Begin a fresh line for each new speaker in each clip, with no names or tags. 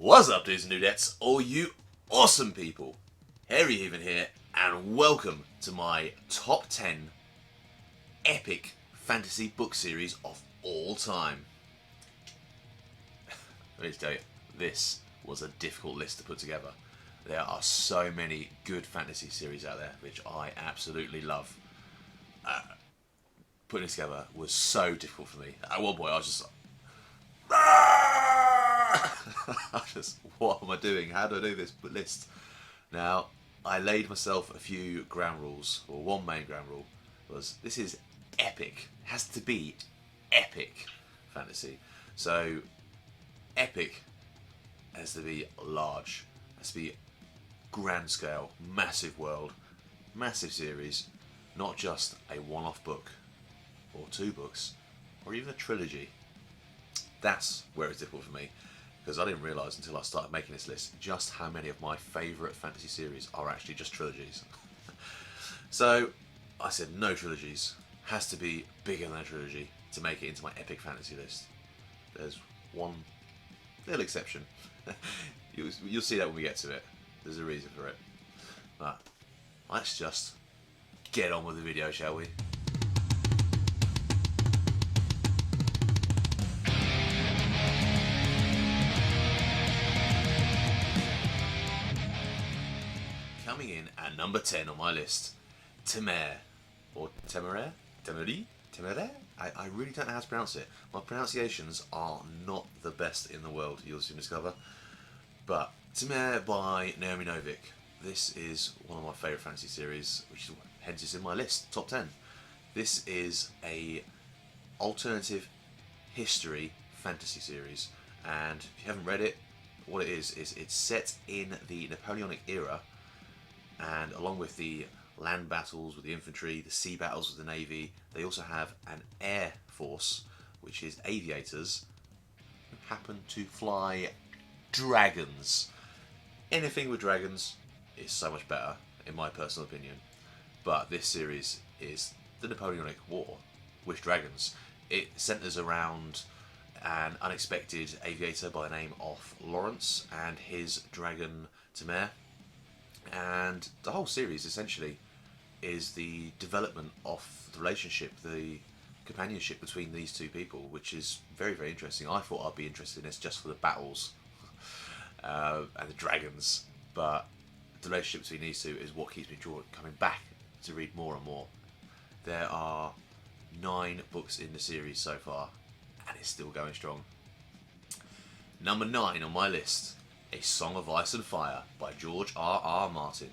What's up, dudes and dudettes, all you awesome people? Heathen here, and welcome to my top 10 epic fantasy book series of all time. Let me tell you, this was a difficult list to put together. There are so many good fantasy series out there, which I absolutely love. Putting it together was so difficult for me. At one point, I was just like, what am I doing? How do I do this list? Now, I laid myself a few ground rules, or one main ground rule was this is epic. It has to be epic fantasy. So, epic has to be large, has to be grand scale, massive world, massive series, not just a one-off book, or two books, or even a trilogy. That's where it's difficult for me, because I didn't realise until I started making this list just how many of my favourite fantasy series are actually just trilogies. So I said no trilogies, has to be bigger than a trilogy to make it into my epic fantasy list. There's one little exception. You'll see that when we get to it. There's a reason for it. But let's just get on with the video, shall we? Coming in at number 10 on my list, Mare, or Temeraire? Temeraire? I really don't know how to pronounce it. My pronunciations are not the best in the world, you'll soon discover. But Mare by Naomi Novik. This is one of my favourite fantasy series, which is hence it's in my list, top 10. This is a alternative history fantasy series, and if you haven't read it, what it is it's set in the Napoleonic era. And along with the land battles with the infantry, the sea battles with the navy, they also have an air force, which is aviators who happen to fly dragons. Anything with dragons is so much better, in my personal opinion. But this series is the Napoleonic War with dragons. It centres around an unexpected aviator by the name of Lawrence and his dragon Mare. And the whole series essentially is the development of the relationship, the companionship between these two people, which is very, very interesting. I thought I'd be interested in this just for the battles and the dragons, but the relationship between these two is what keeps me coming back to read more and more. There are 9 books in the series so far, and it's still going strong. Number 9 on my list, A Song of Ice and Fire by George R.R. Martin.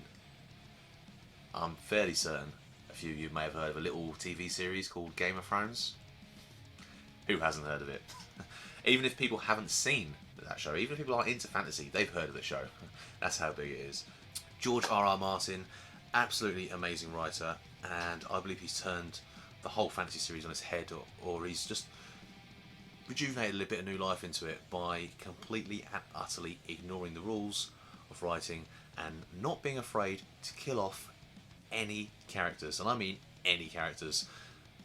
I'm fairly certain a few of you may have heard of a little TV series called Game of Thrones. Who hasn't heard of it? Even if people haven't seen that show, even if people aren't into fantasy, they've heard of the show. That's how big it is. George R.R. Martin, absolutely amazing writer, and I believe he's turned the whole fantasy series on its head, or he's just rejuvenated a little bit of new life into it by completely and utterly ignoring the rules of writing and not being afraid to kill off any characters. And I mean any characters.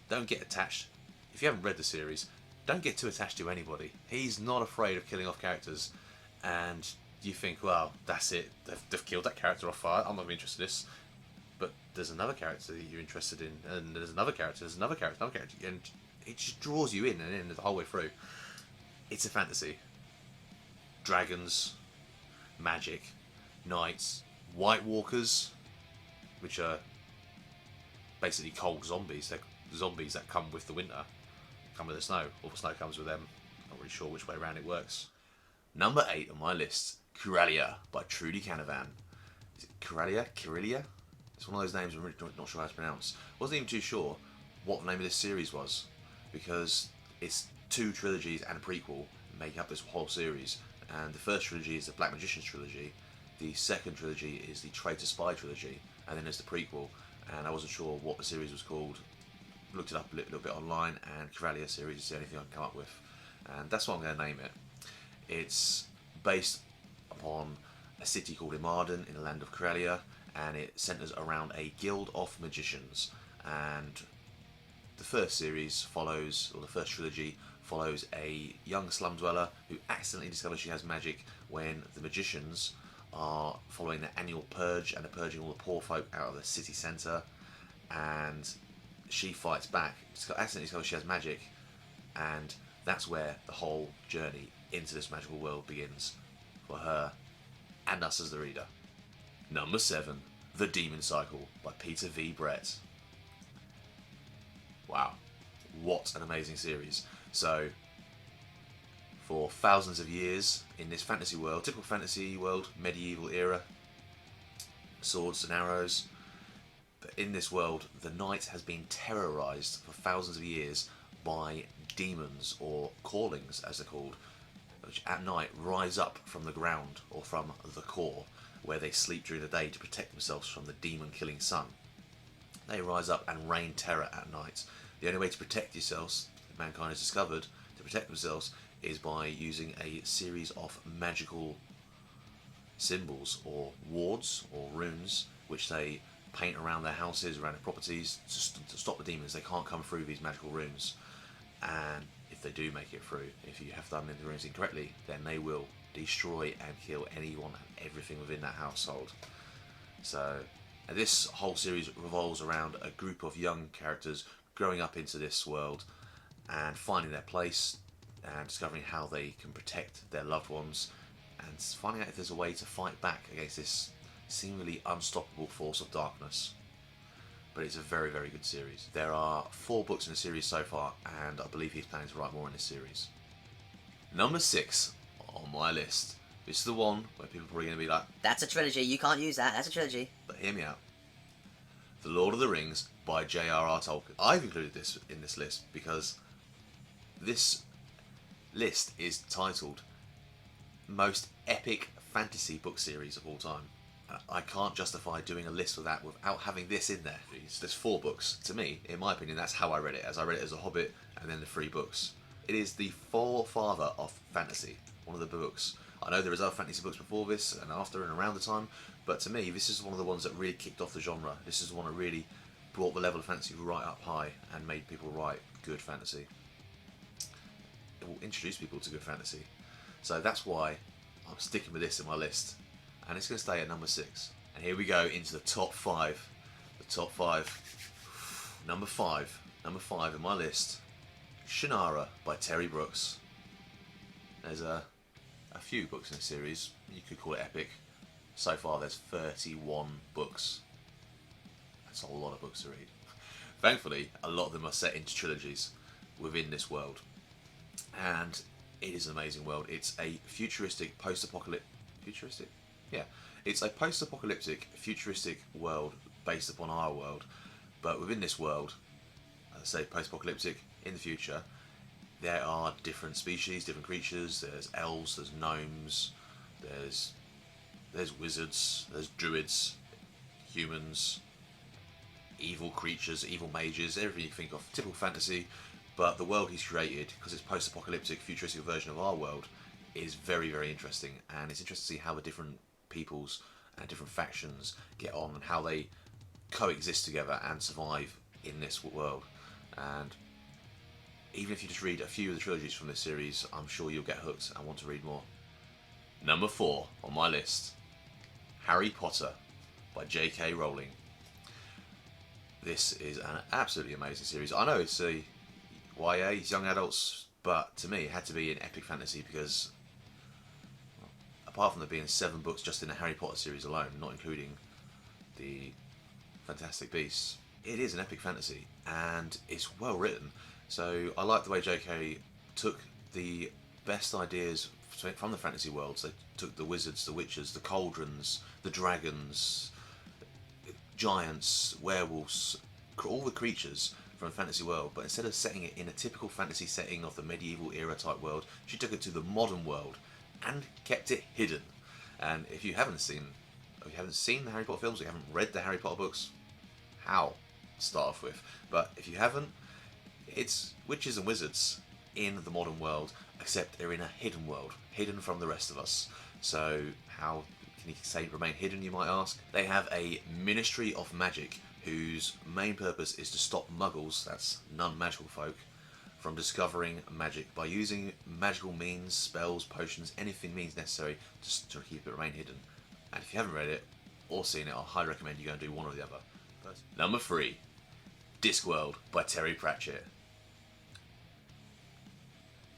Don't get attached. If you haven't read the series, don't get too attached to anybody. He's not afraid of killing off characters, and you think, well, that's it, they've killed that character off. I'm not interested in this. But there's another character that you're interested in, and there's another character, another character, and it just draws you in and in the whole way through. It's a fantasy. Dragons, magic, knights, White Walkers, which are basically cold zombies. They're zombies that come with the winter, come with the snow, or the snow comes with them. Not really sure which way around it works. Number 8 on my list, Corellia by Trudy Canavan. Is it Corellia? Corellia? It's one of those names I'm really not sure how to pronounce. Wasn't even too sure what the name of this series was, because it's 2 trilogies and a prequel making up this whole series. And the first trilogy is the Black Magician's trilogy, the second trilogy is the Traitor Spy trilogy, and then there's the prequel. And I wasn't sure what the series was called. Looked it up a little bit online, and Corellia series is the only thing I can come up with, and that's what I'm going to name it. It's based upon a city called Imarden in the land of Corellia, and it centres around a guild of magicians. And the first series follows, or the first trilogy follows a young slum dweller who accidentally discovers she has magic when the magicians are following their annual purge and are purging all the poor folk out of the city centre, and she fights back, accidentally discovers she has magic, and that's where the whole journey into this magical world begins for her and us as the reader. Number 7, The Demon Cycle by Peter V. Brett. Wow, what an amazing series. So, for thousands of years in this fantasy world, typical fantasy world, medieval era, swords and arrows, but in this world, the night has been terrorized for thousands of years by demons, or callings as they're called, which at night rise up from the ground or from the core, where they sleep during the day to protect themselves from the demon-killing sun. They rise up and rain terror at night. The only way to protect yourselves, mankind has discovered, to protect themselves, is by using a series of magical symbols or wards or runes, which they paint around their houses, around their properties, to stop the demons. They can't come through these magical runes, and if they do make it through, if you have done the runes incorrectly, then they will destroy and kill anyone and everything within that household. So this whole series revolves around a group of young characters growing up into this world and finding their place and discovering how they can protect their loved ones and finding out if there's a way to fight back against this seemingly unstoppable force of darkness. But it's a very, very good series. There are 4 books in the series so far, and I believe he's planning to write more in this series. Number 6 on my list. This is the one where people are probably going to be like,
that's a trilogy, you can't use that, that's a trilogy.
But hear me out. The Lord of the Rings by J.R.R. Tolkien. I've included this in this list because this list is titled Most Epic Fantasy Book Series of All Time. I can't justify doing a list of that without having this in there. There's 4 books. To me, in my opinion, that's how I read it. As I read it as a Hobbit, and then the 3 books. It is the forefather of fantasy. One of the books. I know there is other fantasy books before this, and after, and around the time, but to me, this is one of the ones that really kicked off the genre. This is the one that really brought the level of fantasy right up high and made people write good fantasy. It will introduce people to good fantasy. So that's why I'm sticking with this in my list. And it's going to stay at number 6. And here we go into the top 5. The top 5. Number 5 in my list. Shannara by Terry Brooks. There's a few books in the series. You could call it epic. So far there's 31 books. That's a whole lot of books to read. Thankfully, a lot of them are set into trilogies within this world. And it is an amazing world. It's a futuristic, post-apocalyptic... Futuristic? Yeah. It's a post-apocalyptic, futuristic world based upon our world. But within this world, as I say, post-apocalyptic, in the future, there are different species, different creatures. There's elves, there's gnomes, there's wizards, there's druids, humans, evil creatures, evil mages, everything you think of. Typical fantasy, but the world he's created, because it's post-apocalyptic, futuristic version of our world, is very, very interesting. And it's interesting to see how the different peoples and different factions get on and how they coexist together and survive in this world. And even if you just read a few of the trilogies from this series, I'm sure you'll get hooked and want to read more. Number 4 on my list, Harry Potter by J.K. Rowling. This is an absolutely amazing series. I know it's a YA, it's young adults, but to me it had to be an epic fantasy because, well, apart from there being 7 books just in the Harry Potter series alone, not including the Fantastic Beasts, it is an epic fantasy and it's well written. So I like the way J.K. took the best ideas from the fantasy world. So they took the wizards, the witches, the cauldrons, the dragons, giants, werewolves, all the creatures from the fantasy world, but instead of setting it in a typical fantasy setting of the medieval era type world, she took it to the modern world and kept it hidden. And if you haven't seen the Harry Potter films, or you haven't read the Harry Potter books, how to start off with. But if you haven't, it's witches and wizards in the modern world, except they're in a hidden world, hidden from the rest of us. So how can you say remain hidden, you might ask? They have a Ministry of Magic whose main purpose is to stop muggles, that's non-magical folk, from discovering magic by using magical means, spells, potions, anything means necessary just to keep it remain hidden. And if you haven't read it or seen it, I highly recommend you go and do one or the other. Number 3, Discworld by Terry Pratchett.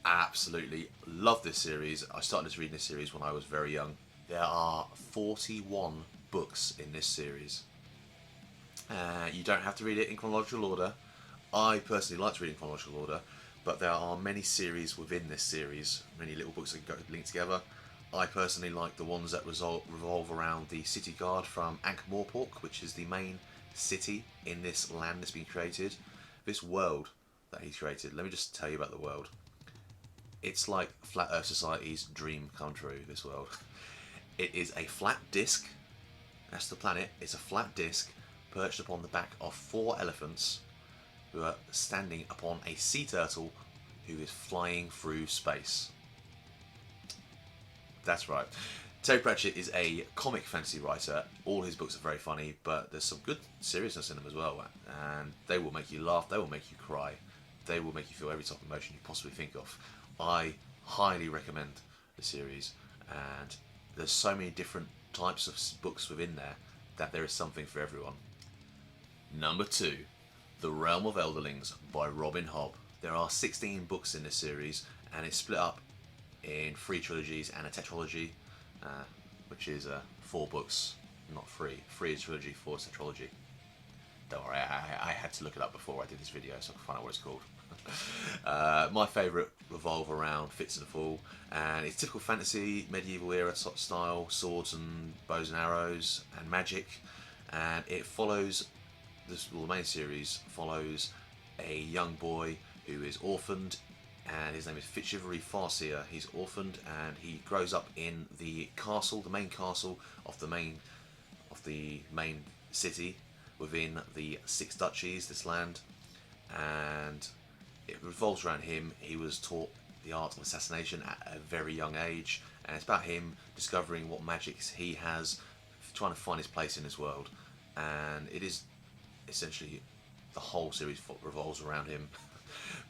Absolutely love this series. I started reading this series when I was very young. There are 41 books in this series. You don't have to read it in chronological order. I personally like to read in chronological order, but there are many series within this series, many little books that go linked together. I personally like the ones that revolve around the city guard from Ankh-Morpork, which is the main city in this land that's been created. This world that he's created, let me just tell you about the world. It's like Flat Earth Society's dream come true, this world. It is a flat disc, that's the planet, it's a flat disc perched upon the back of 4 elephants who are standing upon a sea turtle who is flying through space. That's right. Terry Pratchett is a comic fantasy writer. All his books are very funny, but there's some good seriousness in them as well. And they will make you laugh, they will make you cry, they will make you feel every type of emotion you possibly think of. I highly recommend the series, and there's so many different types of books within there that there is something for everyone. Number 2, The Realm of Elderlings by Robin Hobb. There are 16 books in this series, and it's split up in 3 trilogies and a tetralogy, which is 4 books, not 3. 3 is trilogy, 4 is tetralogy. Don't worry, I had to look it up before I did this video so I could find out what it's called. My favourite revolve around Fits and Fall, and it's typical fantasy, medieval era style, swords and bows and arrows and magic, and it follows the main series follows a young boy who is orphaned, and his name is Fitzchivalry Farseer. He's orphaned and he grows up in the castle, the main castle of the main city within the 6 duchies, this land, and it revolves around him. He was taught the art of assassination at a very young age, and it's about him discovering what magics he has, trying to find his place in this world, and it is essentially the whole series revolves around him.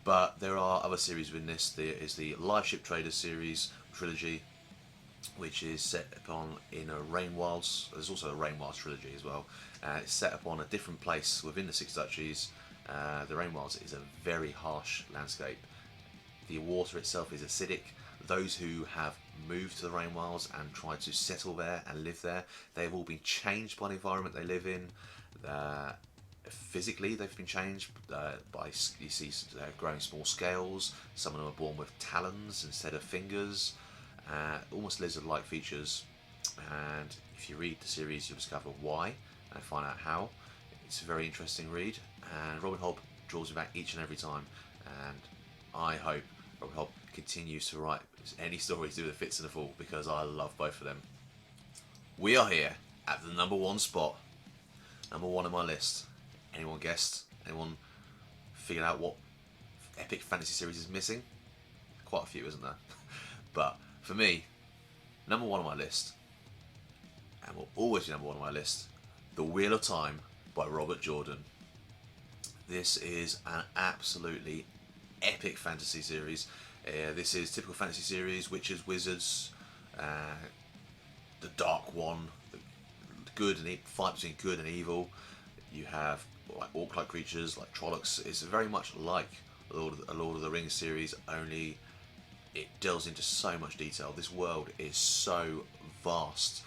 But there are other series within this. There is the Live Ship Traders series trilogy, which is set upon in a Rainwilds. There's also a Rainwilds trilogy as well. It's set upon a different place within the 6 duchies. The Rainwilds is a very harsh landscape. The water itself is acidic. Those who have moved to the Rainwilds and tried to settle there and live there, they've all been changed by the environment they live in. Physically, they've been changed by, you see, growing small scales. Some of them are born with talons instead of fingers, almost lizard-like features. And if you read the series, you'll discover why and find out how. It's a very interesting read, and Robin Hobb draws me back each and every time. And I hope Robin Hobb continues to write any stories to do with Fits and the Fall, because I love both of them. We are here at the number 1 spot. Number 1 on my list. Anyone guessed? Anyone figured out what epic fantasy series is missing? Quite a few, isn't there? But for me, number 1 on my list, and will always be number 1 on my list, The Wheel of Time by Robert Jordan. This is an absolutely epic fantasy series. This is typical fantasy series: witches, wizards, the Dark One, the good and fight between good and evil. You have like orc-like creatures like Trollocs. It's very much like a Lord of the Rings series, only it delves into so much detail. This world is so vast.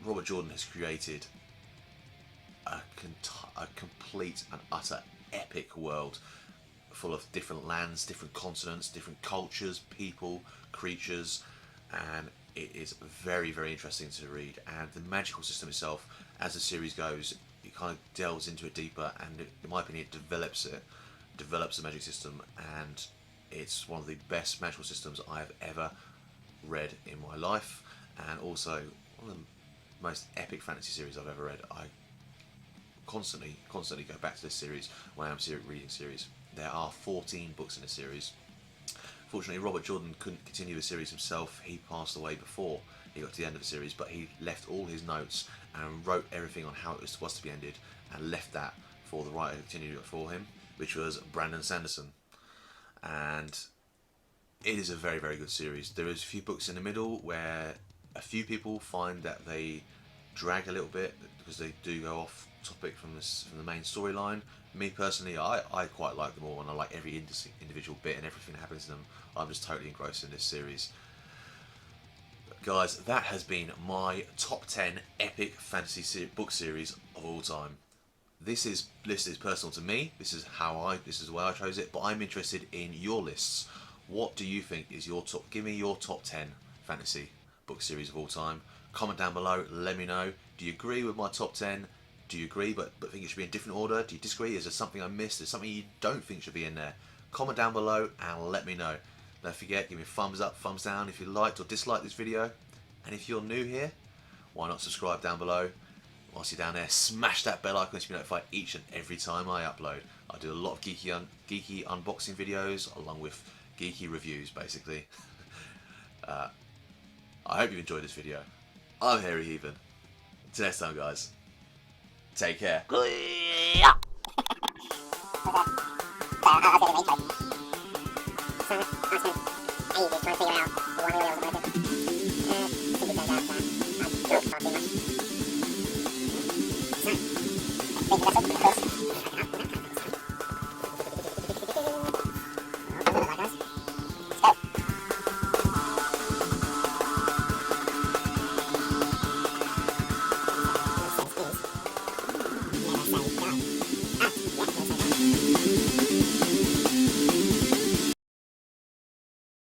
Robert Jordan has created a complete and utter epic world full of different lands, different continents, different cultures, people, creatures, and it is very, very interesting to read. And the magical system itself, as the series goes, it kind of delves into it deeper, and in my opinion, it develops the magic system, and it's one of the best magical systems I have ever read in my life, and also one of the most epic fantasy series I've ever read. I constantly go back to this series when I'm reading series. There are 14 books in the series. Fortunately, Robert Jordan couldn't continue the series himself. He passed away before he got to the end of the series, but he left all his notes and wrote everything on how it was supposed to be ended, and left that for the writer to continue it for him, which was Brandon Sanderson. and it is a very, very good series. There is a few books in the middle where a few people find that they drag a little bit because they do go off topic from the main storyline. Me personally, I quite like them all, and I like every individual bit and everything that happens in them. I'm just totally engrossed in this series. Guys, that has been my top 10 epic fantasy book series of all time. This list is personal to me. This is why I chose it. But I'm interested in your lists. What do you think is your top? Give me your top 10 fantasy book series of all time. Comment down below. Let me know. Do you agree with my top 10? Do you agree but think it should be in different order? Do you disagree? Is there something I missed? Is there something you don't think should be in there? Comment down below and let me know. Don't forget, give me a thumbs up, thumbs down if you liked or disliked this video. And if you're new here, why not subscribe down below? Whilst you're down there, smash that bell icon to be notified each and every time I upload. I do a lot of geeky unboxing videos along with geeky reviews, basically. I hope you enjoyed this video. I'm Heathen. Until next time, guys. Take care.
I